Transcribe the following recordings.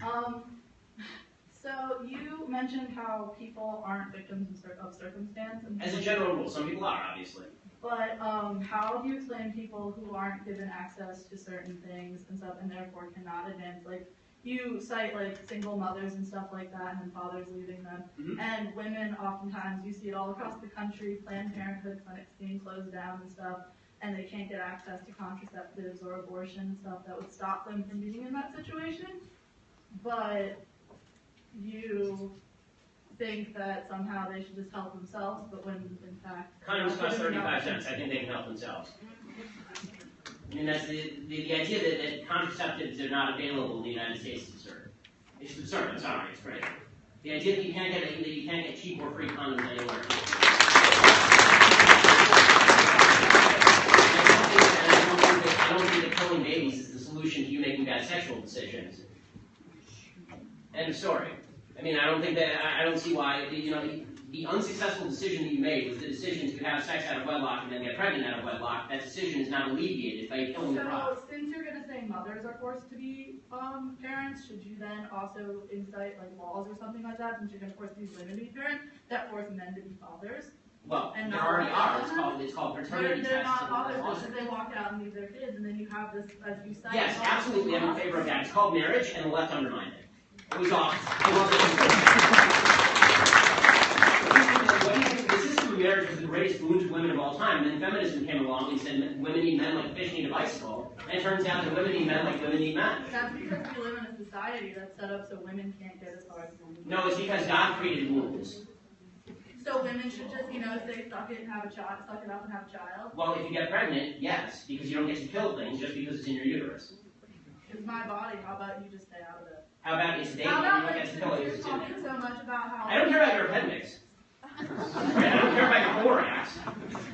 Um, so you mentioned how people aren't victims of circumstance. As a general rule, some people are, obviously. But how do you explain people who aren't given access to certain things and stuff, and therefore cannot advance? Like, you cite like single mothers and stuff like that, and then fathers leaving them. Mm-hmm. And women, oftentimes, you see it all across the country, Planned Parenthood clinics being closed down and stuff, and they can't get access to contraceptives or abortion and stuff that would stop them from being in that situation. But you think that somehow they should just help themselves, but when in fact... Condoms cost 35 cents. I think they can help themselves. I mean, that's the idea that contraceptives are not available in the United States is absurd. It's absurd. I'm sorry. It's crazy. The idea that you can't get cheap or free condoms anywhere. I don't think that killing babies is the solution to you making bad sexual decisions. End of story. I mean, I don't see why, the unsuccessful decision that you made was the decision to have sex out of wedlock and then get pregnant out of wedlock. That decision is not alleviated by killing the product. So, since you're going to say mothers are forced to be parents, should you then also incite like laws or something like that, since you're going to force these women to be parents, that force men to be fathers? Well, there already are. It's called paternity they're tests. They're not fathers because they walk out and leave their kids, and then you have this, as you said. Yes, absolutely. I'm in favor of that. It's called marriage, and the left undermined it. It was awesome. What do you think? The system of marriage was the greatest boon to women of all time. And then feminism came along and said women need men like fish need a bicycle. And it turns out that women need men like women need men. That's because we live in a society that's set up so women can't get as far as women. No, it's because God created wombs. So women should just, say suck it and have a child, suck it up and have a child? Well, if you get pregnant, yes, because you don't get to kill things just because it's in your uterus. It's my body. How about you just stay out of it? How about it's baby and you don't get to kill it? You're talking so much about how... I don't care about your appendix. I don't care about your thorax.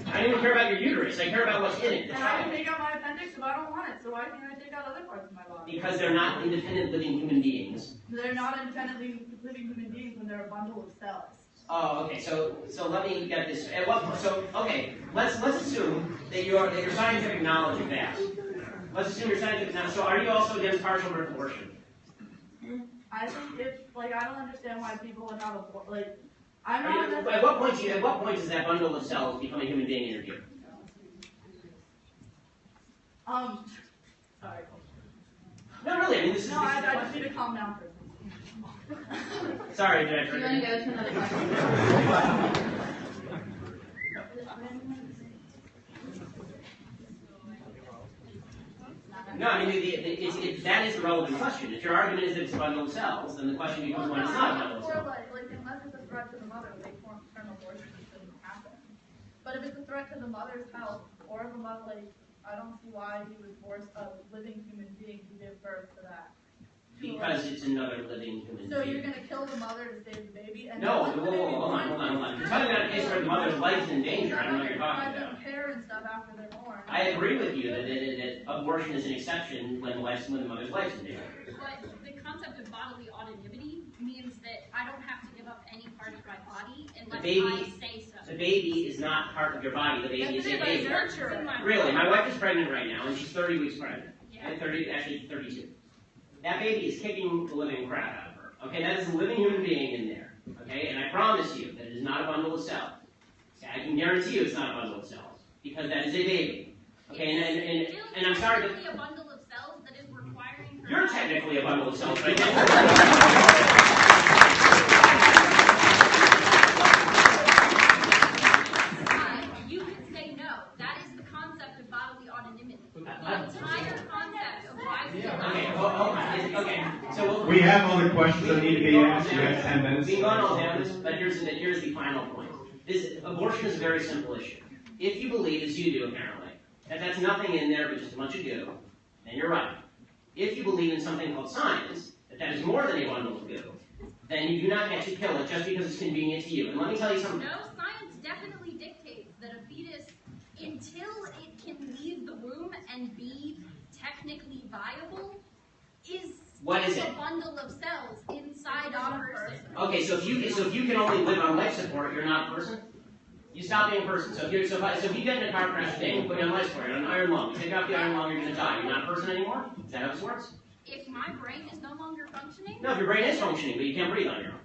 I don't even care about your uterus. I care about what's in it. And I can take out my appendix if I don't want it, so why can't I take out other parts of my body? Because they're not independent living human beings. They're not independently living human beings when they're a bundle of cells. Oh, okay. So let me get this. At what point? So okay, let's assume that your scientific knowledge is vast. Let's assume your scientific knowledge. So are you also against partial birth abortion? I think I don't understand why people would have I'm not. At what point does that bundle of cells become a human being in your view? Sorry. No, really. I mean, this is. No, I just need to calm down for a second. Sorry, did I trigger you? Want to go to another question? No, I mean, that is the relevant question. If your argument is that it's a bundle of cells, then the question becomes when it's not a bundle of cells. Unless it's a threat to the mother, term abortion shouldn't happen. But if it's a threat to the mother's health, or the mother, I don't see why you would force a living human being to give birth to that. Because it's another living human being. So you're going to kill the mother to save the baby? And no, hold on. You're talking about a case where the mother's life's in danger. I don't know what you're talking about. Care and stuff after they're born. I agree with you that abortion is an exception when the mother's life's in danger. But the concept of bodily autonomy means that I don't have to give up any part of my body unless I say so. The baby is not part of your body. The baby is a baby. Really, my wife is pregnant right now, and she's 30 weeks pregnant. Yeah. And 32. That baby is kicking the living crap out of her. Okay, that is a living human being in there. Okay, and I promise you that it is not a bundle of cells. Okay? I can guarantee you it's not a bundle of cells because that is a baby. Okay, and I'm sorry, but a bundle of cells that is requiring her. You're technically a bundle of cells, right? You can say no. That is the concept of bodily autonomy. The entire concept of why. Okay. So we have other questions that need to be asked. You have 10 minutes. We've gone all down this, but here's the final point. Abortion is a very simple issue. If you believe, as you do apparently, that that's nothing in there but just a bunch of goo, then you're right. If you believe in something called science, that is more than a bundle of goo, then you do not get to kill it just because it's convenient to you. And let me tell you something. No, science definitely dictates that a fetus, until it can leave the womb and be technically viable, is a bundle of cells inside a person. Okay, so if you can only live on life support, you're not a person. You stop being a person. So if you get in a car crash today and put you on life support, you're on an iron lung. You take off the iron lung, you're going to die. You're not a person anymore. Is that how this works? if my brain is no longer functioning... No, if your brain is functioning, but you can't breathe on your own.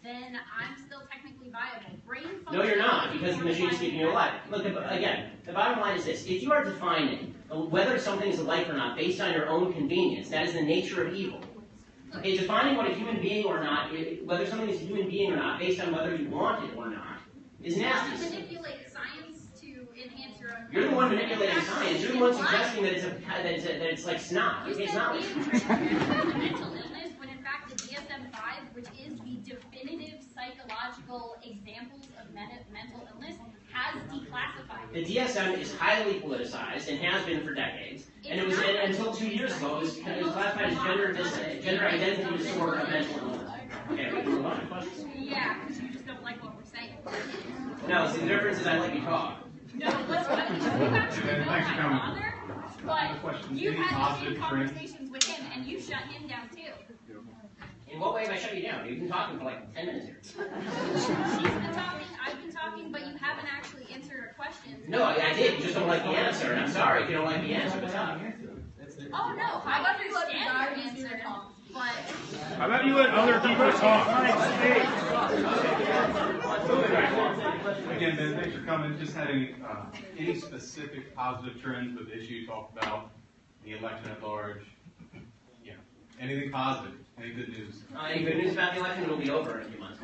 Then I'm still technically viable. Brain function... No, you're not, because the machine's keeping you alive. Look, again, the bottom line is this. If you are defining whether something is a life or not based on your own convenience, that is the nature of evil. Okay, defining what a human being or not, whether something is a human being or not, based on whether you want it or not, is nasty. You manipulate science to enhance your own... You're the one manipulating science. You're the one suggesting that it's like snot. You Okay, it's said not. being transparent with mental illness, when in fact the DSM-5, which is the definitive psychological examples of mental illness, has declassified it. The DSM is highly politicized and has been for decades. And it was until 2 years ago, it was classified as gender identity disorder of mental illness. Okay, we can move on. Questions? Yeah, because you just don't like what we're saying. No, see, the difference is I let you talk. No, let's go. You actually know my father, but you had the same conversations with him, and you shut him down too. In what way have I shut you down? You've been talking for like 10 minutes here. She's been talking, I've been talking, but you haven't actually answered her questions. No, I did. You just don't like the answer. And I'm sorry if you don't like the answer. What's up? Oh no, I understand your answer, but... How about you let other people talk? Again, Ben, thanks for coming. Just had any specific positive trends with the issue you talked about, the election at large? Yeah. Anything positive? Any good news? Any good news about the election? It'll be over in a few months.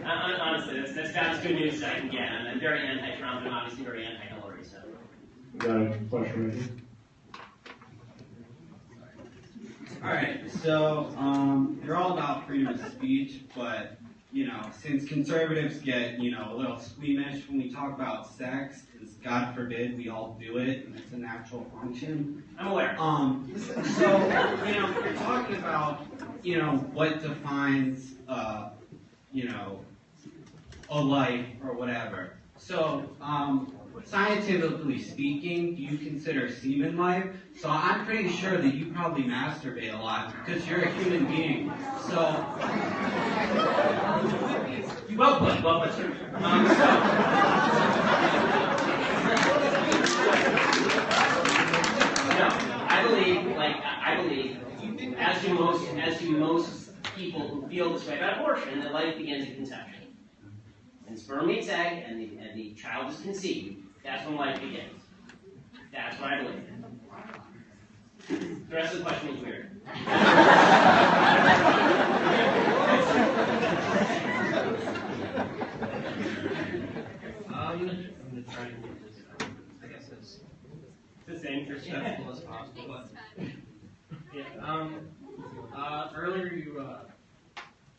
Honestly, that's about as good news as I can get. I'm very anti-Trump and obviously very anti-Hillary. So. Got a question right here. All right, so you're all about freedom of speech, but since conservatives get a little squeamish when we talk about sex, because God forbid we all do it, and it's a natural function. I'm aware. So you're talking about what defines a life or whatever. So scientifically speaking, do you consider semen life? So I'm pretty sure that you probably masturbate a lot because you're a human being. So well put, sir. No, I believe, as do most people who feel this way about abortion, that life begins at conception. And sperm meets egg, and the child is conceived. That's when life begins. That's what I believe. The rest of the question is weird. I'm going to try to make this, I guess, as The same for respectful as possible. But, yeah, earlier you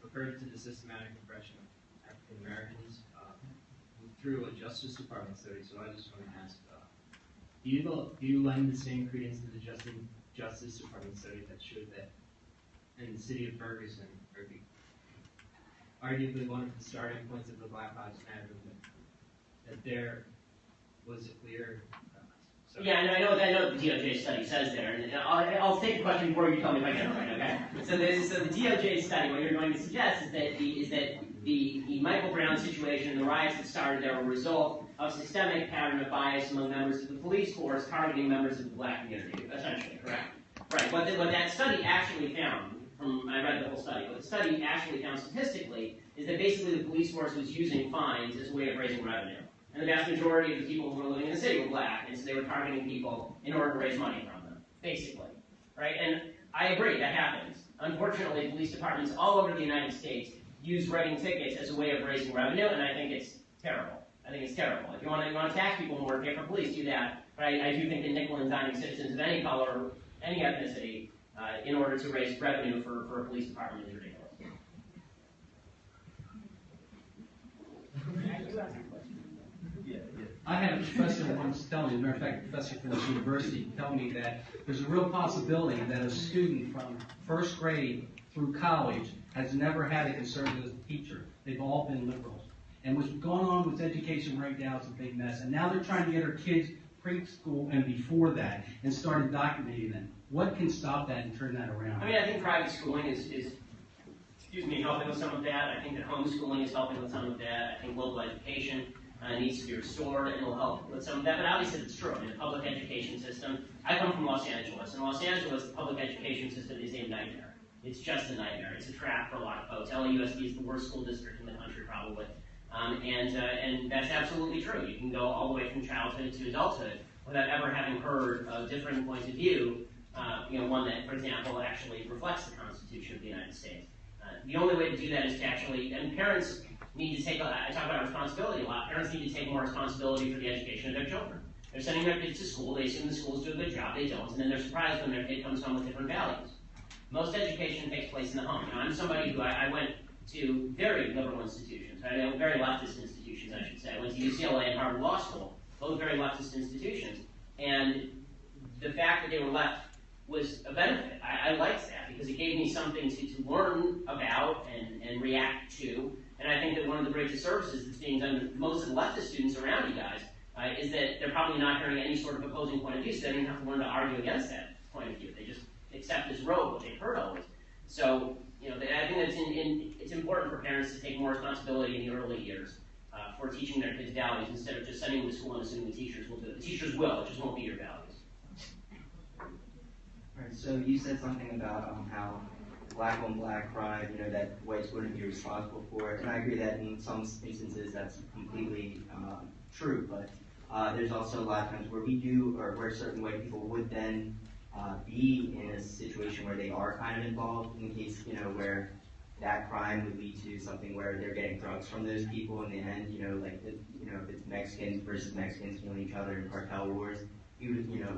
referred to the systematic oppression of African Americans through a Justice Department study. So I just want to ask, do you lend the same credence to the Justice Department study that showed that in the city of Ferguson, or arguably one of the starting points of the Black Lives Matter movement, that there was a clear... Yeah, I know the DOJ study says there, and I'll take a question before you tell me if I get it right, okay? So the DOJ study, what you're going to suggest is that the Michael Brown situation and the riots that started there were a result of systemic pattern of bias among members of the police force targeting members of the black community, essentially, correct? Right. What that study actually found, I read the whole study, what the study actually found statistically is that basically the police force was using fines as a way of raising revenue. And the vast majority of the people who were living in the city were black, and so they were targeting people in order to raise money from them, basically. Right? And I agree, that happens. Unfortunately, police departments all over the United States use writing tickets as a way of raising revenue, and I think it's terrible. I think it's terrible. If you want to tax people more, pay for police, do that. But I do think that nickel and diming citizens of any color, any ethnicity, in order to raise revenue for a police department is ridiculous. I had a professor once tell me, as a matter of fact, a professor from this university tell me that there's a real possibility that a student from first grade through college has never had a conservative teacher. They've all been liberals. And what's going on with education right now is a big mess. And now they're trying to get our kids preschool and before that and start indoctrinating them. What can stop that and turn that around? I mean, I think private schooling is helping with some of that. I think that homeschooling is helping with some of that. I think local education needs to be restored and will help with some of that. But obviously it's true. I mean, the public education system I come from Los Angeles. In Los Angeles, the public education system is a nightmare. It's just a nightmare. It's a trap for a lot of folks. LAUSD is the worst school district in the country, probably. And that's absolutely true. You can go all the way from childhood to adulthood without ever having heard a different point of view, one that, for example, actually reflects the Constitution of the United States. The only way to do that is to actually, and parents need to take, I talk about responsibility a lot, parents need to take more responsibility for the education of their children. They're sending their kids to school, they assume the schools do a good job, they don't, and then they're surprised when their kid comes home with different values. Most education takes place in the home. I'm somebody who, I went to very liberal institutions, right? Very leftist institutions, I should say. I went to UCLA and Harvard Law School, both very leftist institutions, and the fact that they were left was a benefit. I liked that because it gave me something to learn about and react to. And I think that one of the great disservices that's being done to most of the leftist students around you guys is that they're probably not hearing any sort of opposing point of view, so they don't have to learn to argue against that point of view. They just accept as rote what they've heard always. So, I think that it's important for parents to take more responsibility in the early years for teaching their kids values instead of just sending them to school and assuming the teachers will do it. The teachers will, it just won't be your values. Right, so you said something about how black on black crime, that whites wouldn't be responsible for it, and I agree that in some instances that's completely true, but there's also a lot of times where we do, or where certain white people would then be in a situation where they are kind of involved in case, where that crime would lead to something where they're getting drugs from those people in the end, if it's Mexicans versus Mexicans killing each other in cartel wars,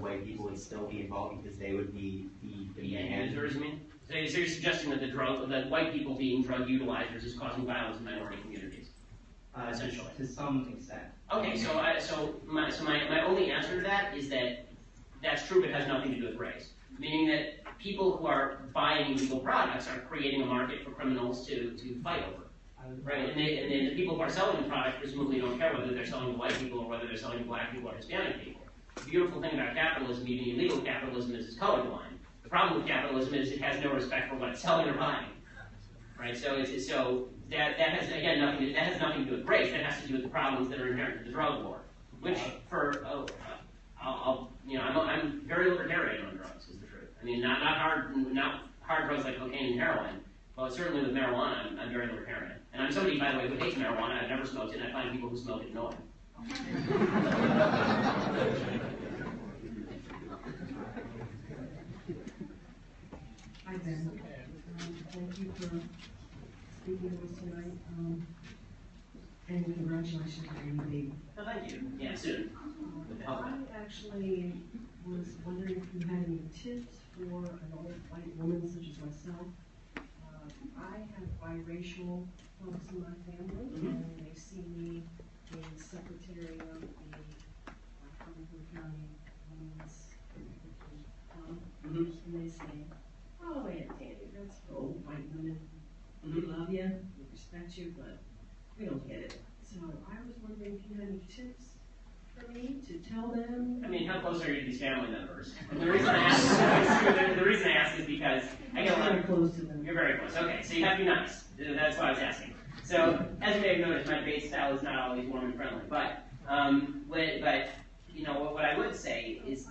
white people would still be involved because they would be the users, you mean? So you're suggesting that that white people being drug utilizers is causing violence in minority communities, essentially. To some extent. Okay, so my only answer to that is that that's true, but it has nothing to do with race. Meaning that people who are buying illegal products are creating a market for criminals to fight over. Right, and the people who are selling the product presumably don't care whether they're selling to white people or whether they're selling to black people or Hispanic people. The beautiful thing about capitalism, even illegal capitalism, is it's colorblind. The problem with capitalism is it has no respect for what it's selling or buying. Right, so that has again nothing to do with race. That has to do with the problems that are inherent in the drug war. Which I'm very libertarian on drugs, is the truth. I mean, not hard drugs like cocaine and heroin. Well, certainly with marijuana, I'm very libertarian. And I'm somebody, by the way, who hates marijuana. I've never smoked it, and I find people who smoke it annoying. Hi, Ben. Thank you for speaking to us tonight. And congratulations on your baby. Oh, thank you. Yeah, soon. I actually was wondering if you had any tips for an old white woman such as myself. I have biracial folks in my family, and they see me being secretary of the Cumberland County Women's and they say, "Oh, Aunt Danny, that's for old white women. We love you, we respect you, but we don't get it." So I was wondering if you had any tips for me to tell them. I mean, how close are you to these family members? And the reason I ask is because I get a lot. Very close to them. You're very close. Okay, so you have to be nice. That's why I was asking. So, as you may have noticed, my debate style is not always warm and friendly. But what I would say is.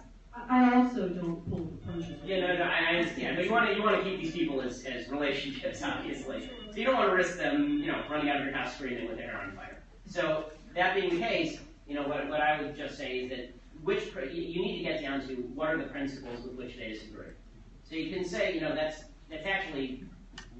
I also don't pull the punches. Yeah, no, I understand. But you want to keep these people as relationships, obviously. So you don't want to risk them, running out of your house screaming with their hair on fire. So that being the case, what I would just say is that you need to get down to what are the principles with which they disagree. So you can say, that's actually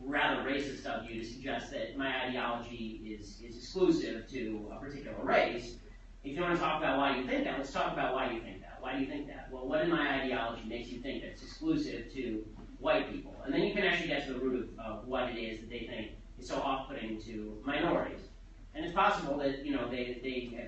rather racist of you to suggest that my ideology is exclusive to a particular race. If you want to talk about why you think that, let's talk about why you think that. Why do you think that? Well, what in my ideology makes you think that it's exclusive to white people? And then you can actually get to the root of what it is that they think is so off-putting to minorities. And it's possible that,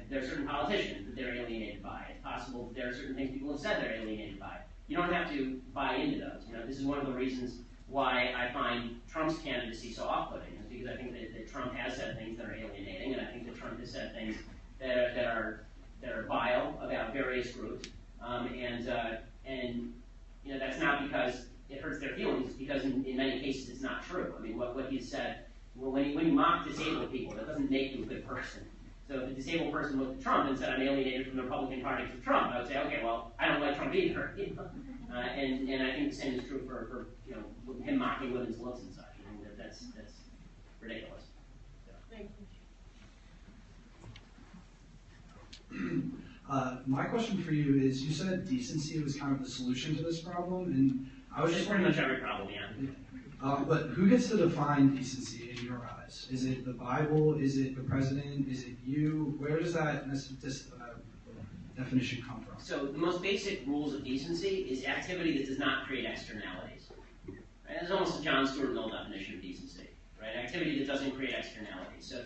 there are certain politicians that they're alienated by. It's possible that there are certain things people have said they're alienated by. You don't have to buy into those. This is one of the reasons why I find Trump's candidacy so off-putting, is because I think that Trump has said things that are alienating, and I think that Trump has said things that are vile about various groups. That's not because it hurts their feelings, it's because in many cases it's not true. I mean, what he said, when you mock disabled people, that doesn't make you a good person. So if a disabled person looked at Trump and said, "I'm alienated from the Republican Party for Trump," I would say, okay, well, I don't like Trump either. And I think the same is true for him mocking women's looks and such. I mean, that's ridiculous. Thank you. My question for you is, you said decency was kind of the solution to this problem, and I was just pretty wondering. much every problem, yeah. But who gets to define decency in your eyes? Is it the Bible? Is it the president? Is it you? Where does that definition come from? So the most basic rules of decency is activity that does not create externalities. Right? It's almost a John Stuart Mill definition of decency. Right? Activity that doesn't create externalities. So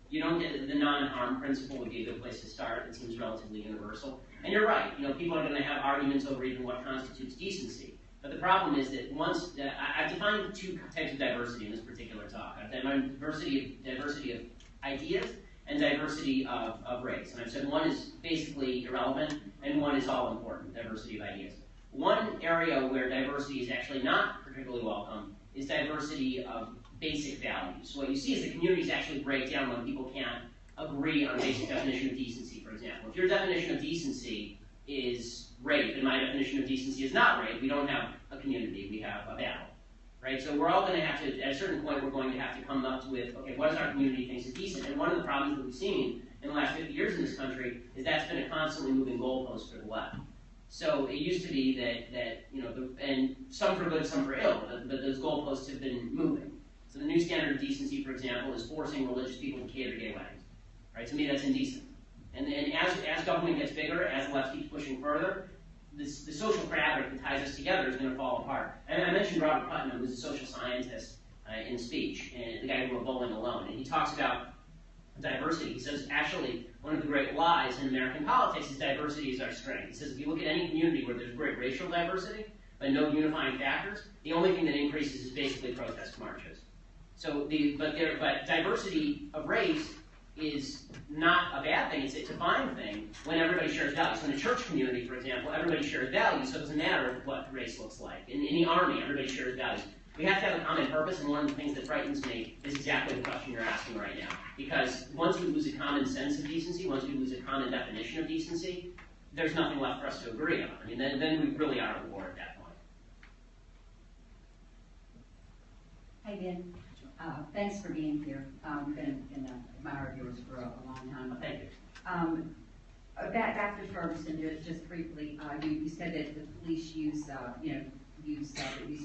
you don't get the non-harm principle would be a good place to start. It seems relatively universal. And you're right. People are going to have arguments over even what constitutes decency. But the problem is that I've defined two types of diversity in this particular talk. I've defined diversity of ideas and diversity of race. And I've said one is basically irrelevant and one is all important, diversity of ideas. One area where diversity is actually not particularly welcome is diversity of basic values. So what you see is the communities actually break down when people can't agree on a basic definition of decency, for example. If your definition of decency is rape and my definition of decency is not rape, we don't have a community, we have a battle. Right? So we're all going to have to, at a certain point, we're going to have to come up with, okay, what does our community think is decent? And one of the problems that we've seen in the last 50 years in this country is that's been a constantly moving goalpost for the left. So it used to be that and some for good, some for ill, but those goalposts have been moving. So the new standard of decency, for example, is forcing religious people to cater to gay weddings. Right? To me, that's indecent. And as government gets bigger, as the left keeps pushing further, the social fabric that ties us together is going to fall apart. And I mentioned Robert Putnam, who's a social scientist in speech, and the guy who wrote Bowling Alone. And he talks about diversity. He says, actually, one of the great lies in American politics is diversity is our strength. He says, if you look at any community where there's great racial diversity, but no unifying factors, the only thing that increases is basically protest marches. So, but diversity of race is not a bad thing, it's a fine thing when everybody shares values. So in a church community, for example, everybody shares values, so it doesn't matter what race looks like. In the army, everybody shares values. We have to have a common purpose, and one of the things that frightens me is exactly the question you're asking right now. Because once we lose a common sense of decency, once we lose a common definition of decency, there's nothing left for us to agree on. I mean, then we really are at war at that point. Hey, Ben. Thanks for being here. Been an admirer of yours for a long time. Thank you. Back to Ferguson, just briefly, you said that the police use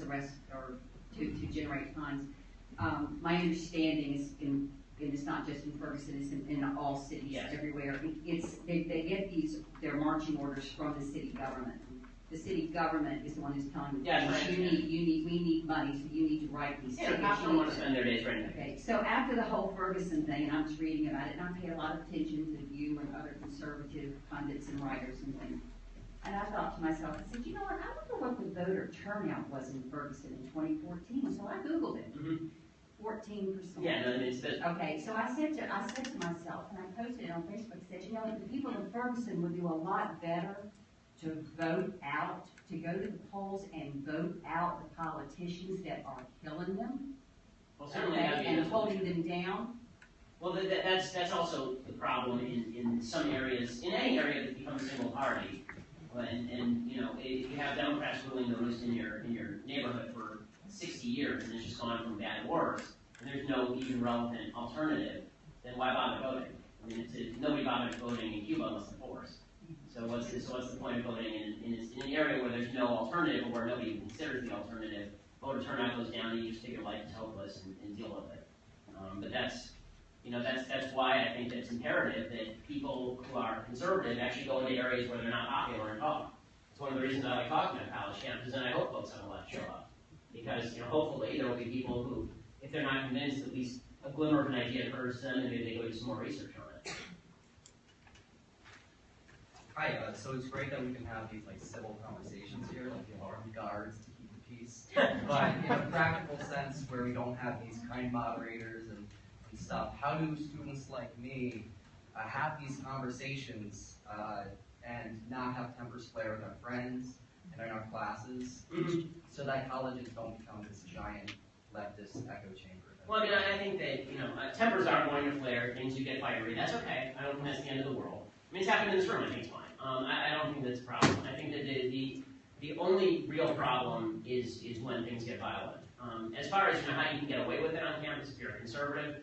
arrests or to generate funds. My understanding is, and it's not just in Ferguson, it's in all cities, everywhere. They get their marching orders from the city government. The city government is the one who's telling them, we need money, so you need to write these tickets. Yeah, cops don't want to spend their days writing. Okay, so after the whole Ferguson thing, and I was reading about it, and I pay a lot of attention to you and other conservative pundits and writers and things. And I thought to myself, I said, you know what, I wonder what the voter turnout was in Ferguson in 2014. So I Googled it. 14%. Yeah, no, it's the... Okay, so I said to myself, and I posted it on Facebook, I said, you know, the people in Ferguson would do a lot better to vote out, to go to the polls and vote out the politicians that are killing them, well, certainly and holding them down. Well, that's also the problem in some areas, in any area that becomes a single party. And you know, if you have Democrats ruling the roost in your neighborhood for 60 years and it's just gone from bad to worse, and there's no even relevant alternative, then why bother voting? I mean, nobody bothers voting in Cuba unless they're forced. So what's the point of voting in an area where there's no alternative or where nobody even considers the alternative? Voter turnout goes down and you just take your life as hopeless and deal with it. But that's why I think that it's imperative that people who are conservative actually go into areas where they're not popular and talk. It's one of the reasons I like talking at college campuses, and I hope folks on the left show up. Because hopefully there will be people who, if they're not convinced, at least a glimmer of an idea occurs to them, and maybe they go do some more research on it. Hi, so it's great that we can have these civil conversations here, like the armed guards to keep the peace. But in a practical sense, where we don't have these kind moderators and stuff, how do students like me have these conversations and not have tempers flare with our friends and in our classes, so that colleges don't become this giant leftist echo chamber? Well, I mean, I think that tempers aren't going to flare, things do get fiery. That's okay. I don't think that's the end of the world. I mean, it's happened in this room. I think it's fine. I don't think that's a problem. I think that the The only real problem is when things get violent. As far as how you can get away with it on campus if you're a conservative,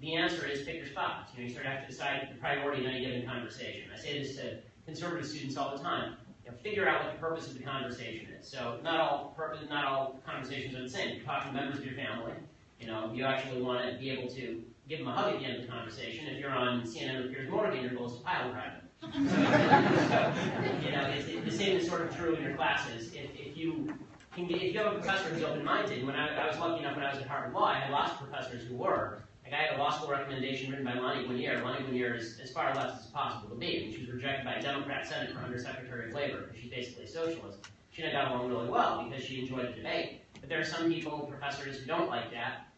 the answer is pick your spots. You sort of have to decide the priority in any given conversation. I say this to conservative students all the time. Figure out what the purpose of the conversation is. So not all conversations are the same. If you're talking to members of your family, you actually want to be able to give them a hug at the end of the conversation. If you're on CNN with Piers Morgan, your goal is to pile drive them. The same is sort of true in your classes. If you have a professor who's open-minded, when I was lucky enough when I was at Harvard Law, I had lots of professors who were. Like I had a law school recommendation written by Lonnie Guinier. Lonnie Guinier is as far left as possible to be. And she was rejected by a Democrat senator, Undersecretary of Labor, because she's basically a socialist. She and I got along really well because she enjoyed the debate. But there are some people, professors, who don't like that.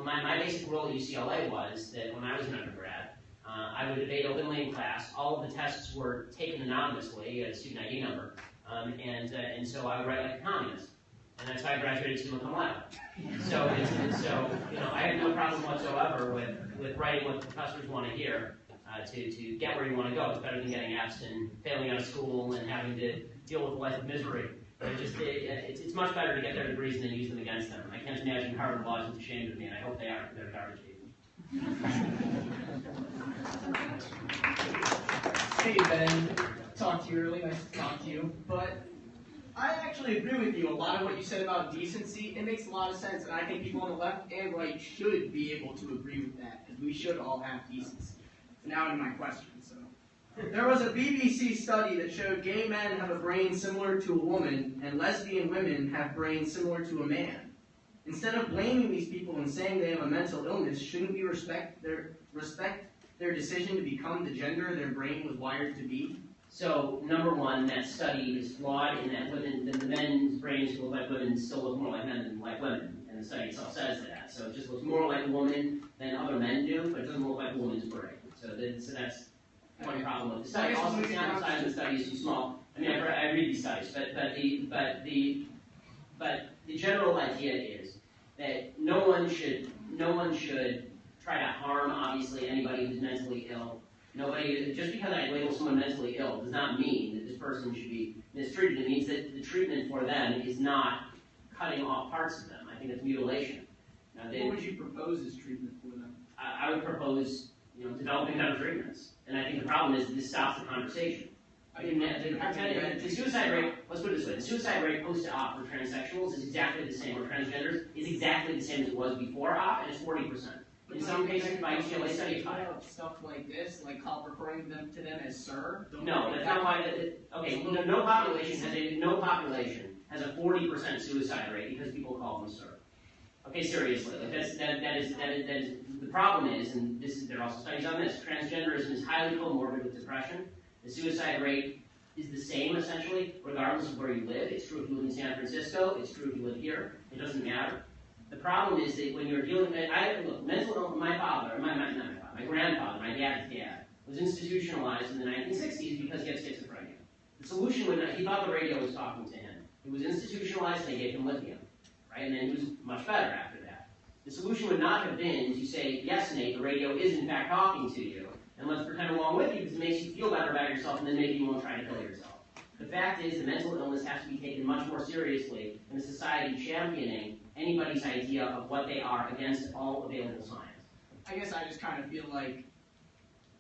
My basic rule at UCLA was that when I was an undergrad, I would debate openly in class. All of the tests were taken anonymously, a student ID number, and so I would write like a communist. And that's how I graduated summa cum laude. So I have no problem whatsoever with writing what the professors want to hear to get where you want to go. It's better than getting F's and failing out of school and having to deal with a life of misery. It's much better to get their degrees and then use them against them. I can't imagine Harvard Law isn't ashamed of me, and I hope they are. They're garbage people. Hey Ben, talked to you earlier. Nice to talk to you, but I actually agree with you. A lot of what you said about decency, it makes a lot of sense, and I think people on the left and right should be able to agree with that, because we should all have decency. So now into my question. There was a BBC study that showed gay men have a brain similar to a woman, and lesbian women have brains similar to a man. Instead of blaming these people and saying they have a mental illness, shouldn't we respect their decision to become the gender their brain was wired to be? So, number one, that study is flawed in that the men's brains look like women still look more like men than like women, and the study itself says that. So it just looks more like a woman than other men do, but it doesn't look like a woman's brain. So that's one problem with the study. Also, the sample size of the study is too small. I mean, I read these studies, but the general idea is that no one should try to harm, obviously, anybody who's mentally ill. Just because I label someone mentally ill does not mean that this person should be mistreated. It means that the treatment for them is not cutting off parts of them. I think it's mutilation. What would you propose as treatment for them? I would propose, developing better treatments. And I think the problem is that this stops the conversation. The suicide rate, let's put it this way, the suicide rate post-op for transsexuals is exactly the same, or transgenders, is exactly the same as it was before op, and it's 40%. In some cases, by UCLA study, it's higher. Stuff like this, like referring to them as sir? No, that's not why. No population has a 40% suicide rate because people call them sir. Okay, seriously, that is the problem is, and there are also studies on this. Transgenderism is highly comorbid with depression. The suicide rate is the same essentially, regardless of where you live. It's true if you live in San Francisco. It's true if you live here. It doesn't matter. The problem is that when you're dealing with, mental illness, my grandfather, my dad's dad, was institutionalized in the 1960s because he had schizophrenia. The solution was he thought the radio was talking to him. He was institutionalized and they gave him lithium, right? And then he was much better after that. The solution would not have been to say, yes, Nate, the radio is in fact talking to you, and let's pretend along with you because it makes you feel better about yourself and then maybe you won't try to kill yourself. The fact is that mental illness has to be taken much more seriously in a society championing anybody's idea of what they are against all available science. I guess I just kind of feel like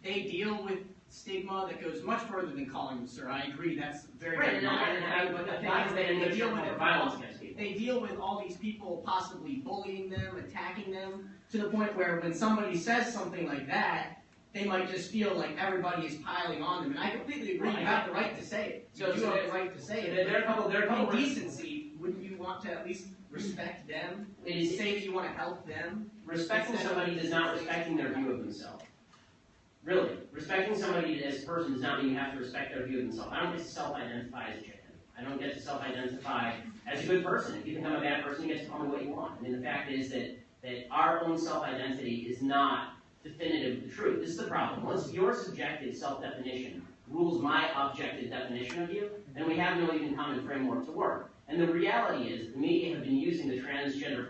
they deal with stigma that goes much further than calling them sir. I agree, that's very minor. But the thing is they deal with violence against people. They deal with all these people possibly bullying them, attacking them, to the point where when somebody says something like that, they might just feel like everybody is piling on them. And I completely agree, you have the right to say it. You do have the right to say it. There are a couple decency, wouldn't you want to at least respect them? Say that you want to help them? Respecting somebody does not respecting their view of themselves. Really. Respecting somebody as a person does not mean you have to respect their view of themselves. I don't get to self-identify as a chicken. I don't get to self-identify as a good person. If you think I'm a bad person, you get to call me what you want. I mean, the fact is that our own self-identity is not definitive of the truth. This is the problem. Once your subjective self-definition rules my objective definition of you, then we have no even common framework to work. And the reality is the media have been using the transgender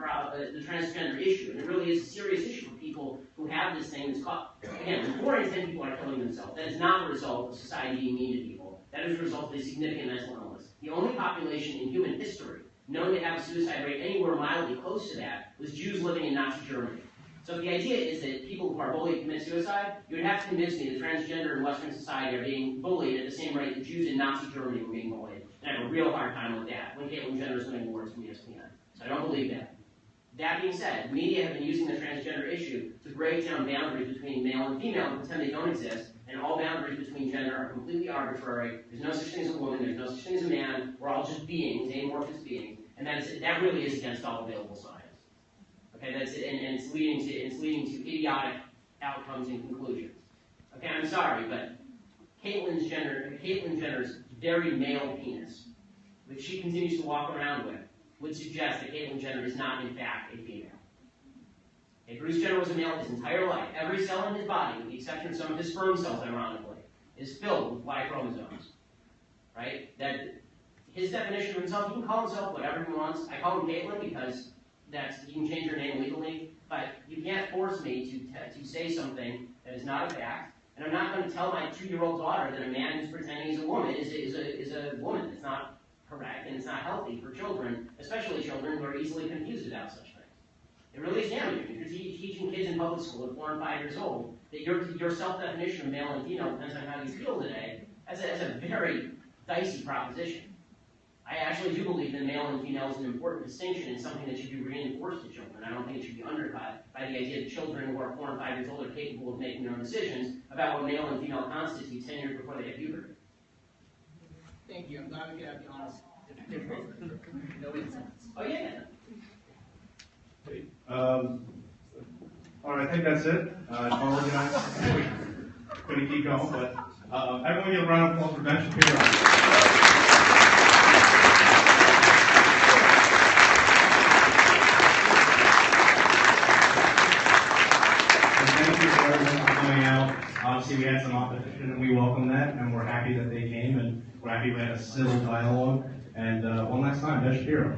issue, and it really is a serious issue for people who have this thing that's called, again, 4 in 10 people are killing themselves. That is not a result of society being mean to people. That is a result of a significant mental illness. The only population in human history known to have a suicide rate anywhere mildly close to that was Jews living in Nazi Germany. So if the idea is that people who are bullied commit suicide, you would have to convince me that transgender in Western society are being bullied at the same rate that Jews in Nazi Germany were being bullied. And I have a real hard time with that when Caitlyn Jenner is winning awards from ESPN. So I don't believe that. That being said, media have been using the transgender issue to break down boundaries between male and female and pretend they don't exist, and all boundaries between gender are completely arbitrary. There's no such thing as a woman, there's no such thing as a man, we're all just beings, amorphous beings, and that really is against all available science. Okay, and it's leading to idiotic outcomes and conclusions. Okay, I'm sorry, but Caitlyn Jenner's very male penis, which she continues to walk around with, would suggest that Caitlyn Jenner is not, in fact, a female. Okay, Bruce Jenner was a male his entire life. Every cell in his body, with the exception of some of his sperm cells, ironically, is filled with Y chromosomes. Right? That his definition of himself, he can call himself whatever he wants. I call him Caitlyn because you can change your name legally, but you can't force me to say something that is not a fact. And I'm not going to tell my 2-year-old daughter that a man who's pretending he's a woman is a woman. It's not correct, and it's not healthy for children, especially children who are easily confused about such things. It really is damaging. If you're teaching kids in public school at 4 and 5 years old that your self-definition of male and female depends on how you feel today, that's a very dicey proposition. I actually do believe that male and female is an important distinction and something that should be reinforced to children. I don't think it should be undercut by the idea that children who are 4 and 5 years old are capable of making their own decisions about what male and female constitute 10 years before they have puberty. Thank you. I'm glad we could have the honest. No insults. Oh, yeah. All right, I think that's it. It's organized. We couldn't keep going, but everyone get a round of applause for Ben Shapiro. Obviously, we had some opposition, and we welcome that, and we're happy that they came, and we're happy we had a civil dialogue. And one last time, Ben Shapiro.